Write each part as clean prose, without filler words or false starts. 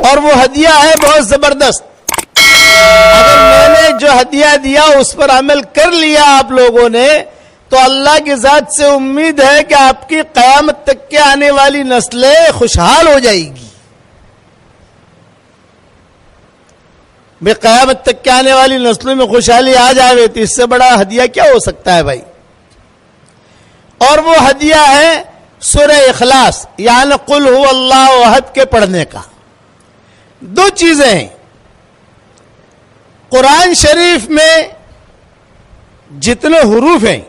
اور وہ ہدیہ ہے بہت زبردست. اگر میں نے جو ہدیہ دیا اس پر عمل کر لیا آپ لوگوں نے تو اللہ کی ذات سے امید ہے کہ آپ کی قیامت تک کے آنے والی نسلیں خوشحال ہو جائے گی. بے قیامت تک کے آنے والی نسلوں میں خوشحالی آ جائے تو اس سے بڑا ہدیہ کیا ہو سکتا ہے بھائی. اور وہ ہدیہ ہے سورہ اخلاص یعنی قل هو اللہ احد کے پڑھنے کا. دو چیزیں ہیں. قرآن شریف میں جتنے حروف ہیں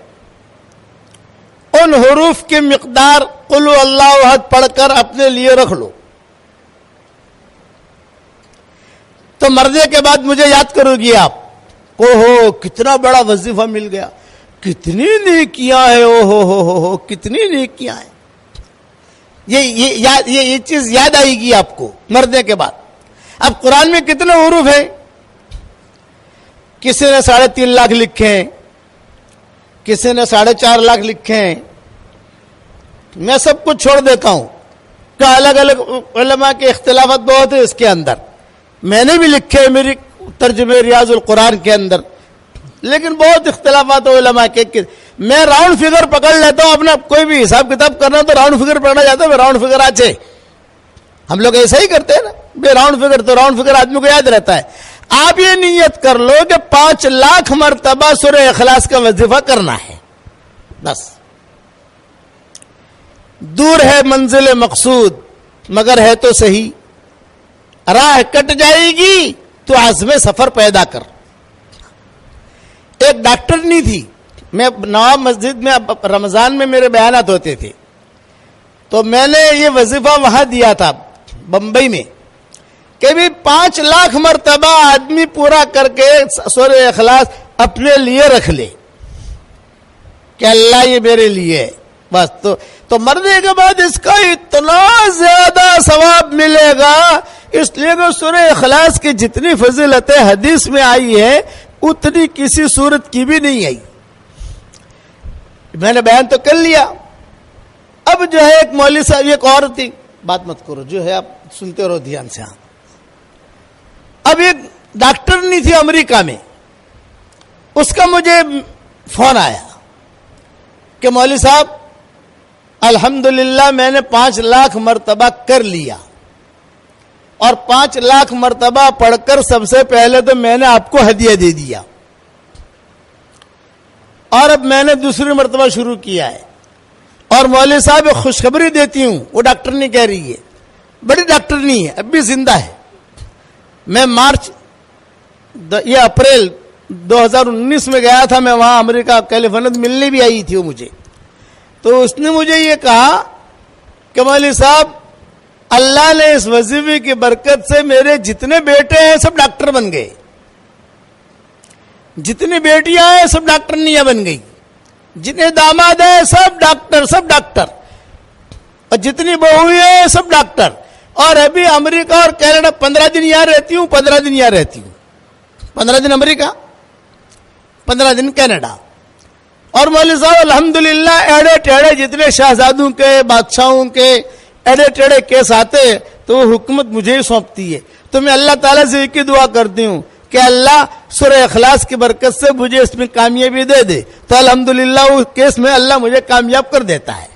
ان حروف کی مقدار قل هو اللہ احد پڑھ کر اپنے لیے رکھ لو تو مرنے کے بعد مجھے یاد کرو گی آپ. اوہو کتنا بڑا وظیفہ مل گیا, کتنی نیکیاں ہیں, اوہو کتنی نیکیاں ہیں. یہ چیز یاد آئے گی آپ کو مرنے کے بعد. اب قرآن میں کتنے حروف ہیں؟ کسی نے 3.5 لاکھ لکھے ہیں, کسی نے 4.5 لاکھ لکھے ہیں. میں سب کچھ چھوڑ دیتا ہوں کہ الگ الگ علماء کے اختلافات بہت ہیں اس کے اندر. میں نے بھی لکھے ہیں میری ترجمہ ریاض القرآن کے اندر, لیکن بہت اختلافات علماء کے. میں راؤنڈ فگر پکڑ لیتا ہوں. اپنا کوئی بھی حساب کتاب کرنا تو راؤنڈ فگر پکڑنا جاتا ہے. راؤنڈ فگر آچے ہم لوگ ایسا ہی کرتے ہیں نا, بے راؤنڈ فگر تو راؤنڈ فگر آدمی کو یاد رہتا ہے. آپ یہ نیت کر لو کہ 5 لاکھ مرتبہ سورہ اخلاص کا وظیفہ کرنا ہے بس. دور ہے منزل مقصود مگر ہے تو صحیح, راہ کٹ جائے گی تو عزم سفر پیدا کر. ایک ڈاکٹر نہیں تھی, میں نواب مسجد میں رمضان میں میرے بیانات ہوتے تھے تو میں نے یہ وظیفہ وہاں دیا تھا بمبئی میں کہ بھی 5 لاکھ مرتبہ آدمی پورا کر کے سورہ اخلاص اپنے لیے رکھ لے کہ اللہ یہ میرے لیے ہے بس. تو مرنے کے بعد اس کا اتنا زیادہ ثواب ملے گا, اس لیے کہ سورہ اخلاص کی جتنی فضیلتیں حدیث میں آئی ہے اتنی کسی صورت کی بھی نہیں آئی. میں نے بیان تو کر لیا. اب جو ہے ایک مولوی صاحب, ایک اور تھی, بات مت کرو جو ہے آپ سنتے رہو دھیان سے. اب ایک ڈاکٹر نہیں تھی امریکہ میں, اس کا مجھے فون آیا کہ مولوی صاحب الحمدللہ میں نے 5 لاکھ مرتبہ کر لیا اور 5 لاکھ مرتبہ پڑھ کر سب سے پہلے تو میں نے آپ کو ہدیہ دے دیا اور اب میں نے دوسری مرتبہ شروع کیا ہے. اور مولوی صاحب ایک خوشخبری دیتی ہوں, وہ ڈاکٹر نہیں کہہ رہی ہے, بڑی ڈاکٹر نہیں ہے, اب بھی زندہ ہے. میں یہ اپریل 2019 میں گیا تھا, میں وہاں امریکہ کیلیفورنیا ملنے بھی آئی تھی وہ مجھے. تو اس نے مجھے یہ کہا کہ مولوی صاحب اللہ نے اس وظیفے کی برکت سے میرے جتنے بیٹے ہیں سب ڈاکٹر بن گئے, جتنی بیٹیاں ہیں سب ڈاکٹرنیاں بن گئی, جتنے داماد ہیں سب ڈاکٹر, اور جتنی بہویں ہیں سب ڈاکٹر. اور ابھی امریکہ اور کینیڈا 15 دن یہاں رہتی ہوں, 15 دن یہاں رہتی ہوں, 15 دن امریکہ 15 دن کینیڈا. اور مولوی صاحب الحمدللہ ایڑے ٹیڑے جتنے شہزادوں کے بادشاہوں کے ایڑے ٹیڑے کیس آتے تو وہ حکومت مجھے ہی سونپتی ہے. تو میں اللہ تعالیٰ سے ایک ہی دعا کرتی ہوں کہ اللہ سورہ اخلاص کی برکت سے مجھے اس میں کامیابی دے دے. تو الحمدللہ اس کیس میں اللہ مجھے کامیاب کر دیتا ہے.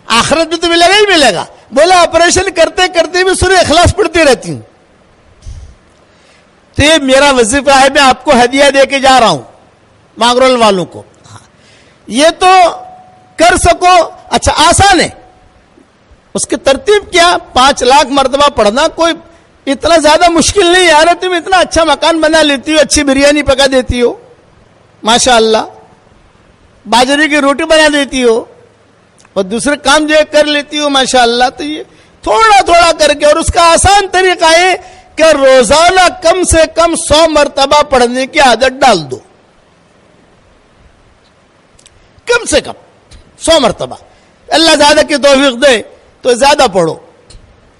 آخرت میں تو ملے گا ہی ملے گا. بولا آپریشن کرتے کرتے بھی سورہ اخلاص پڑھتی رہتی ہوں. تو یہ میرا وظیفہ ہے, میں آپ کو ہدیہ دے کے جا رہا ہوں مانگرول والوں کو. یہ تو کر سکو, اچھا آسان ہے. اس کی ترتیب کیا, 5 لاکھ مرتبہ پڑھنا کوئی اتنا زیادہ مشکل نہیں. یار تم اتنا اچھا مکان بنا لیتی ہو, اچھی بریانی پکا دیتی ہو ماشاء اللہ, باجرے کی روٹی بنا دیتی ہو اور دوسرے کام جو ہے کر لیتی ہو ماشاء اللہ. تو یہ تھوڑا تھوڑا کر کے, اور اس کا آسان طریقہ ہے کہ روزانہ کم سے کم 100 مرتبہ پڑھنے کی عادت ڈال دو. کم سے کم 100 مرتبہ. اللہ زیادہ کی توفیق دے تو زیادہ پڑھو,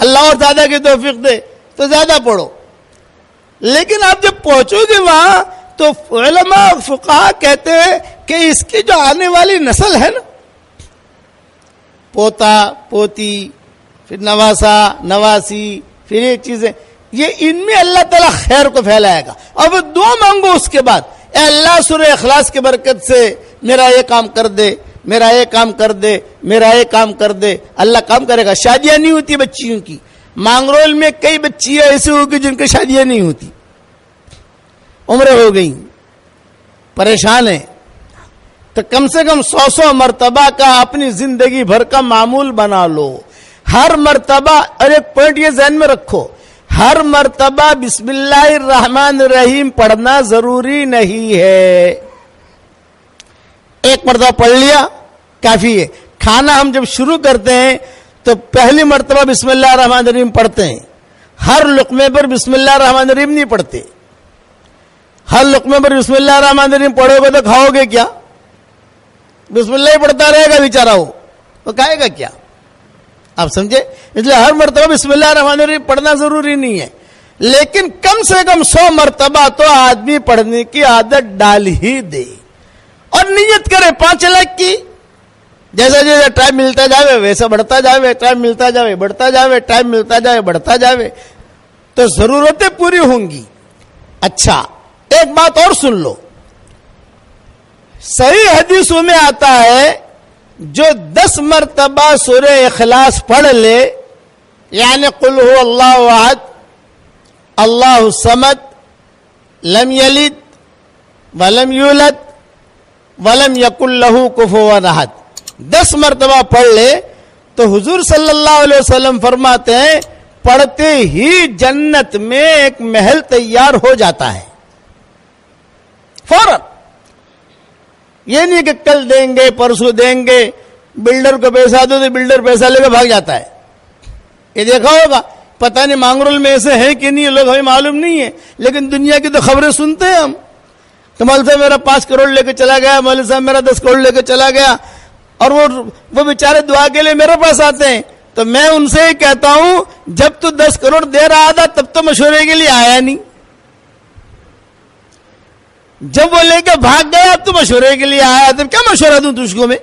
اللہ اور زیادہ کی توفیق دے تو زیادہ پڑھو. لیکن آپ جب پہنچو گے وہاں تو علماء فقہاء کہتے ہیں کہ اس کی جو آنے والی نسل ہے نا, پوتا پوتی پھر نواسا نواسی پھر یہ چیزیں, یہ ان میں اللہ تعالیٰ خیر کو پھیلائے گا. اور وہ دعا مانگو اس کے بعد, اے اللہ سورہ اخلاص کی برکت سے میرا یہ کام کر دے, میرا یہ کام کر دے, میرا یہ کام کر دے. اللہ کام کرے گا. شادیاں نہیں ہوتی بچیوں کی. مانگرول میں کئی بچیاں ایسی ہوگی جن کی شادیاں نہیں ہوتی, عمریں ہو گئی, پریشان ہیں. تو کم سے کم 100 مرتبہ کا اپنی زندگی بھر کا معمول بنا لو. ہر مرتبہ, اور ایک پوائنٹ یہ ذہن میں رکھو, ہر مرتبہ بسم اللہ الرحمن الرحیم پڑھنا ضروری نہیں ہے. ایک مرتبہ پڑھ لیا کافی ہے. کھانا ہم جب شروع کرتے ہیں تو پہلی مرتبہ بسم اللہ الرحمن الرحیم پڑھتے ہیں. ہر لقمے پر بسم اللہ الرحمن الرحیم نہیں پڑھتے. ہر لقمے پر بسم اللہ الرحمن الرحیم پڑھو گے تو کھاؤ گے کیا؟ بسم اللہ ہی پڑھتا رہے گا بیچارہ, ہو تو کھائے گا کیا؟ آپ سمجھے؟ اس لیے ہر مرتبہ بسم اللہ الرحمن الرحیم پڑھنا ضروری نہیں ہے, لیکن کم سے کم 100 مرتبہ تو آدمی پڑھنے کی عادت ڈال ہی دے. اور نیت کرے 5 لاکھ کی. جیسا جیسا ٹائم ملتا جاوے ویسا بڑھتا جاوے, ٹائم ملتا جاوے بڑھتا جاوے, ٹائم ملتا جاوے بڑھتا جاوے, تو ضرورتیں پوری ہوں گی. اچھا ایک بات اور سن لو, صحیح حدیثوں میں آتا ہے جو 10 مرتبہ سورہ اخلاص پڑھ لے, یعنی قل هو اللہ احد اللہ الصمد لم یلد ولم یولد ولم یکن لہ کفوا احد, 10 مرتبہ پڑھ لے تو حضور صلی اللہ علیہ وسلم فرماتے ہیں پڑھتے ہی جنت میں ایک محل تیار ہو جاتا ہے فوراً. یہ نہیں کہ کل دیں گے پرسوں دیں گے, بلڈر کو پیسہ دو تو بلڈر پیسہ لے کے بھاگ جاتا ہے. یہ دیکھا ہوگا, پتہ نہیں مانگرول میں ایسے ہیں کہ نہیں, لوگ ہمیں معلوم نہیں ہے, لیکن دنیا کی تو خبریں سنتے ہیں ہم. تو مولوی صاحب میرا 5 کروڑ لے کے چلا گیا, مولوی صاحب میرا 10 کروڑ لے کے چلا گیا, اور وہ بیچارے دعا کے لیے میرے پاس آتے ہیں. تو میں ان سے ہی کہتا ہوں جب تو 10 کروڑ دے رہا تھا تب تو مشورے کے لیے آیا نہیں, جب وہ لے کے بھاگ گیا اب تو مشورے کے لیے آیا, تو کیا مشورہ دوں تجھ کو میں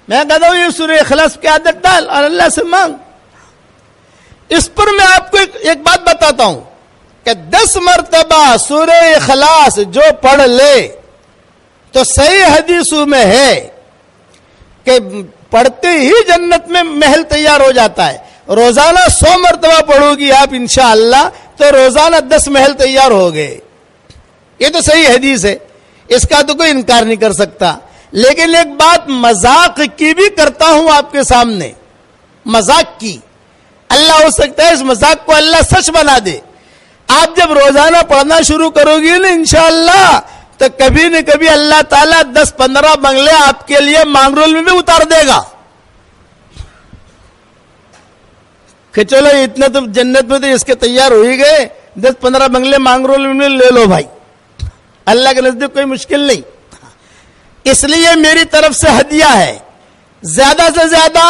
کہتا ہوں یہ سورہ اخلاص کی عادت ڈال اور اللہ سے مانگ. اس پر میں آپ کو ایک بات بتاتا ہوں کہ 10 مرتبہ سورہ اخلاص جو پڑھ لے تو صحیح حدیثوں میں ہے کہ پڑھتے ہی جنت میں محل تیار ہو جاتا ہے. روزانہ 100 مرتبہ پڑھو گی آپ انشاءاللہ تو روزانہ 10 محل تیار ہو گئے. یہ تو صحیح حدیث ہے, اس کا تو کوئی انکار نہیں کر سکتا. لیکن ایک بات مذاق کی بھی کرتا ہوں آپ کے سامنے, مذاق کی. اللہ ہو سکتا ہے اس مذاق کو اللہ سچ بنا دے. آپ جب روزانہ پڑھنا شروع کرو گی نا انشاءاللہ تو کبھی نہ کبھی اللہ تعالیٰ 10-15 بنگلے آپ کے لیے مانگرول میں بھی اتار دے گا کہ چلو اتنا تو جنت میں تو اس کے تیار ہو ہی گئے, 10-15 بنگلے مانگرول میں لے لو بھائی. اللہ کے نزدیک کوئی مشکل نہیں. اس لیے میری طرف سے ہدیہ ہے, زیادہ سے زیادہ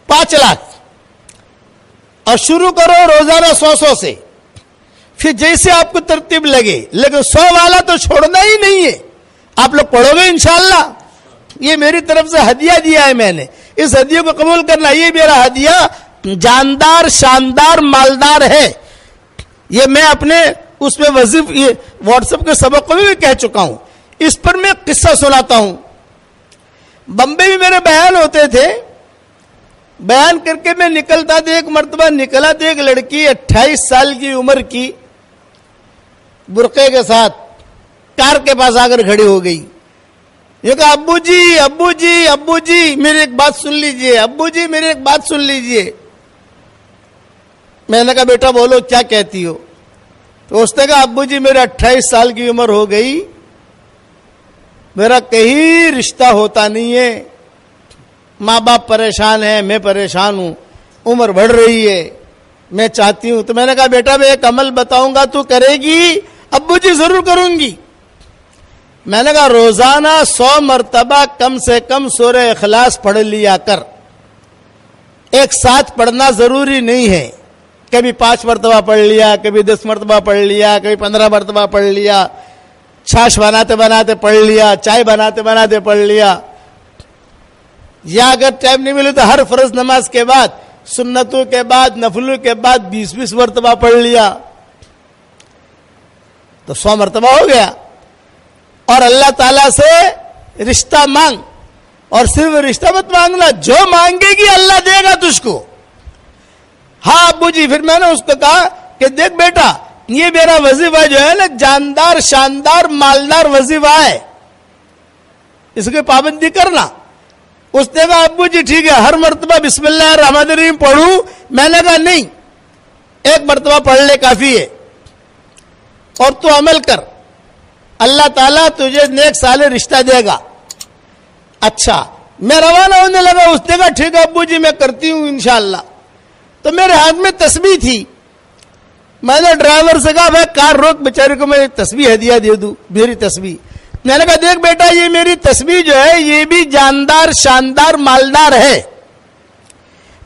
5 لاکھ, اور شروع کرو روزانہ 100 سے, پھر جیسے آپ کو ترتیب لگے. لیکن 100 والا تو چھوڑنا ہی نہیں ہے, آپ لوگ پڑھو گے انشاءاللہ. یہ میری طرف سے ہدیہ دیا ہے میں نے, اس ہدیے کو قبول کرنا. یہ میرا ہدیہ جاندار شاندار مالدار ہے. یہ میں اپنے اس پہ واٹس ایپ کے سبق کو بھی کہہ چکا ہوں. اس پر میں قصہ سناتا ہوں. بمبئی میں میرے بیان ہوتے تھے, بیان کر کے میں نکلتا تھا. ایک مرتبہ نکلا تو ایک لڑکی 28 سال کی عمر کی برقعے کے ساتھ کار کے پاس آ کر کھڑی ہو گئی. یہ کہا ابو جی ابو جی ابو جی میری ایک بات سن لیجئے, ابو جی میری ایک بات سن لیجئے. میں نے کہا بیٹا بولو کیا کہتی ہو. تو اس نے کہا ابو جی میرے 28 سال کی عمر ہو گئی, میرا کہیں رشتہ ہوتا نہیں ہے, ماں باپ پریشان ہیں, میں پریشان ہوں, عمر بڑھ رہی ہے, میں چاہتی ہوں. تو میں نے کہا بیٹا میں ایک عمل بتاؤں گا تو کرے گی؟ ابو جی ضرور کروں گی. میں نے کہا روزانہ 100 مرتبہ کم سے کم سورہ اخلاص پڑھ لیا کر. ایک ساتھ پڑھنا ضروری نہیں ہے, کبھی 5 مرتبہ پڑھ لیا, کبھی 10 مرتبہ پڑھ لیا, کبھی 15 مرتبہ پڑھ لیا, چھاش بناتے بناتے پڑھ لیا, چائے بناتے بناتے پڑھ لیا. یا اگر ٹائم نہیں ملے تو ہر فرض نماز کے بعد سنتوں کے بعد نفلوں کے بعد 20 مرتبہ پڑھ لیا تو 100 مرتبہ ہو گیا. اور اللہ تعالیٰ سے رشتہ مانگ, اور صرف رشتہ مت مانگنا, جو مانگے گی اللہ دے گا تجھ کو. ہاں ابو جی, پھر میں نے اس کو کہا کہ دیکھ بیٹا, یہ میرا وظیفہ جو ہے نا جاندار شاندار مالدار وظیفہ ہے, اس کی پابندی کرنا. اس نے کہا ابو جی ٹھیک ہے, ہر مرتبہ بسم اللہ الرحمن الرحیم پڑھوں؟ میں نے کہا نہیں, ایک مرتبہ پڑھ لے کافی ہے, اور تو عمل کر, اللہ تعالیٰ تجھے نیک صالح رشتہ دے گا. اچھا, میں روانہ ہونے لگا. اس نے کہا ٹھیک ہے ابو جی میں کرتی ہوں انشاءاللہ. تو میرے ہاتھ میں تسبیح تھی. میں نے ڈرائیور سے کہا بھائی کار روک, بیچارے کو میں تسبیح ہدیہ دے دوں, میری تسبیح. میں نے کہا دیکھ بیٹا, یہ میری تسبیح جو ہے یہ بھی جاندار شاندار مالدار ہے,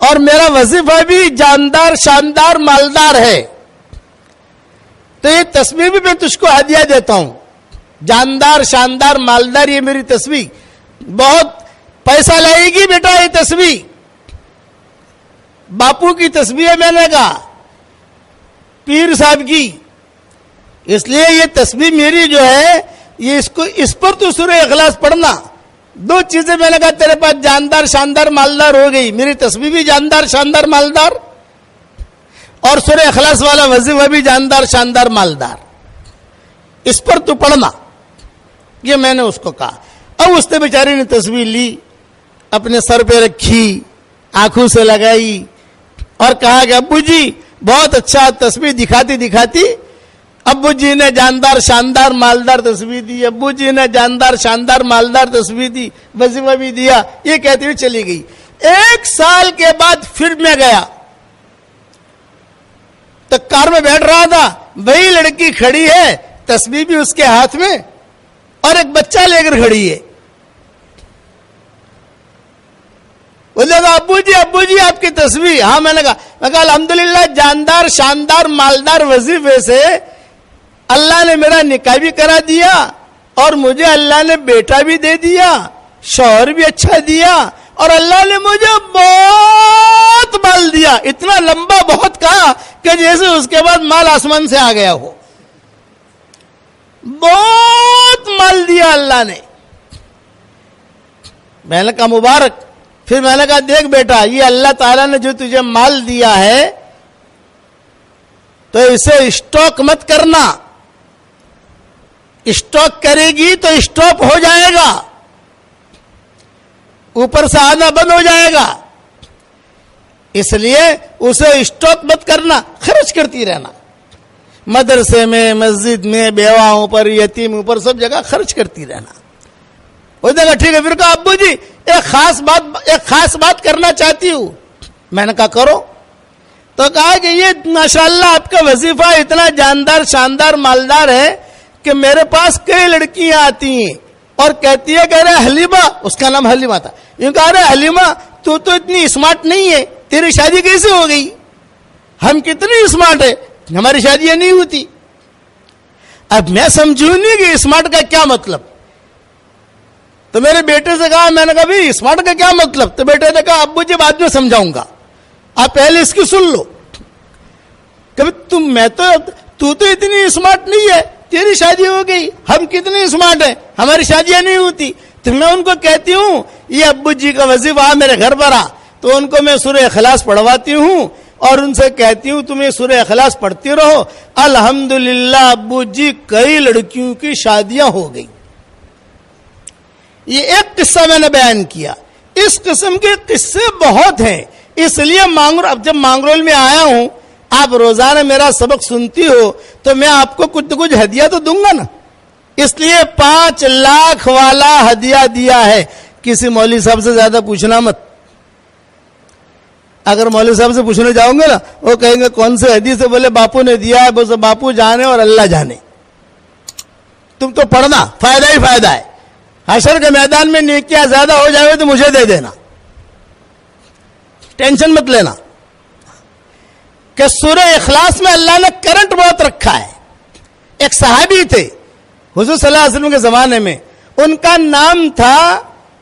اور میرا وظیفہ بھی جاندار شاندار مالدار ہے, تو یہ تسبیح بھی میں تجھ کو ہدیہ دیتا ہوں. جاندار شاندار مالدار یہ میری تسبیح بہت پیسہ لائے گی بیٹا. یہ تسبیح باپو کی تسبیح ہے, میں نے کہا پیر صاحب کی, اس لیے یہ تسبیح میری جو ہے یہ اس پر تو سورہ اخلاص پڑھنا. 2 چیزیں میں نے کہا تیرے پاس جاندار شاندار مالدار ہو گئی, میری تسبیح بھی جاندار شاندار مالدار, اور سورہ اخلاص والا وظیفہ بھی جاندار شاندار مالدار, اس پر تو پڑھنا. یہ میں نے اس کو کہا. اب اس نے بیچاری نے تسبیح لی, اپنے سر پہ رکھی, آنکھوں سے لگائی, اور کہا کہ ابو جی بہت اچھا. تسبیح دکھاتی دکھاتی ابو جی نے جاندار شاندار مالدار تسبیح دی, ابو جی نے جاندار شاندار مالدار تسبیح دی, وظیفہ بھی دیا. یہ کہتی ہوئی چلی گئی. 1 سال کے بعد پھر میں گیا تو کار میں بیٹھ رہا تھا, وہی لڑکی کھڑی ہے, تسبیح بھی اس کے ہاتھ میں, اور ایک بچہ لے کر کھڑی ہے. بولے گا ابو جی آپ کی تسبیح. ہاں, میں نے کہا الحمدللہ جاندار شاندار مالدار وظیفے سے اللہ نے میرا نکاح بھی کرا دیا, اور مجھے اللہ نے بیٹا بھی دے دیا, شوہر بھی اچھا دیا, اور اللہ نے مجھے بہت مال دیا. اتنا لمبا بہت کہا کہ جیسے اس کے بعد مال آسمان سے آ گیا ہو. بہت مال دیا اللہ نے. میں نے کہا مبارک. پھر میں نے کہا دیکھ بیٹا, یہ اللہ تعالیٰ نے جو تجھے مال دیا ہے تو اسے اسٹاک مت کرنا. اسٹاک کرے گی تو اسٹاپ ہو جائے گا, اوپر سے آنا بند ہو جائے گا. اس لیے اسے اسٹاک مت کرنا, خرچ کرتی رہنا. مدرسے میں, مسجد میں, بیواؤں پر, یتیموں پر, سب جگہ خرچ کرتی رہنا. وہ دیکھا ٹھیک ہے. پھر کہا ابو جی ایک خاص بات کرنا چاہتی ہوں. میں نے کہا کرو. تو کہا کہ یہ ماشاءاللہ آپ کا وظیفہ اتنا جاندار شاندار مالدار ہے کہ میرے پاس کئی لڑکیاں آتی ہیں اور کہتی ہے کہ ارے حلیمہ, اس کا نام حلیمہ تھا, یوں کہا ارے حلیمہ تو اتنی اسمارٹ نہیں ہے, تیری شادی کیسے ہو گئی؟ ہم کتنی اسمارٹ ہے, ہماری شادیاں نہیں ہوتی. اب میں سمجھوں نہیں کہ اسمارٹ کا کیا مطلب. تو میرے بیٹے سے کہا, میں نے کہا بھائی اسمارٹ کا کیا مطلب؟ تو بیٹے نے کہا ابو جی بعد میں سمجھاؤں گا, آپ پہلے اس کی سن لو. کہ تو اتنی اسمارٹ نہیں ہے, تیری شادی ہو گئی, ہم کتنی اسمارٹ ہیں, ہماری شادیاں نہیں ہوتی. تو میں ان کو کہتی ہوں یہ ابو جی کا وظیفہ میرے گھر پر آ, تو ان کو میں سورہ اخلاص پڑھواتی ہوں اور ان سے کہتی ہوں تم یہ سورہ اخلاص پڑھتی رہو. الحمدللہ ابو جی کئی لڑکیوں کی شادیاں ہو گئی. یہ ایک قصہ میں نے بیان کیا. اس قسم کے قصے بہت ہیں. اس لیے اب جب مانگرول میں آیا ہوں, آپ روزانہ میرا سبق سنتی ہو تو میں آپ کو کچھ نہ کچھ ہدیہ تو دوں گا نا. اس لیے 5 لاکھ والا ہدیہ دیا ہے. کسی مولوی صاحب سے زیادہ پوچھنا مت. اگر مولوی صاحب سے پوچھنے جاؤں گے نا, وہ کہیں گے کون سے حدیث سے, بولے باپو نے دیا ہے. بولے باپو جانے اور اللہ جانے. تم تو پڑھنا, فائدہ ہی فائدہ ہے. حشر کے میدان میں نیکیاں زیادہ ہو جائے تو مجھے دے دینا, ٹینشن مت لینا. کہ سورہ اخلاص میں اللہ نے کرنٹ بہت رکھا ہے. ایک صحابی تھے حضور صلی اللہ علیہ وسلم کے زمانے میں, ان کا نام تھا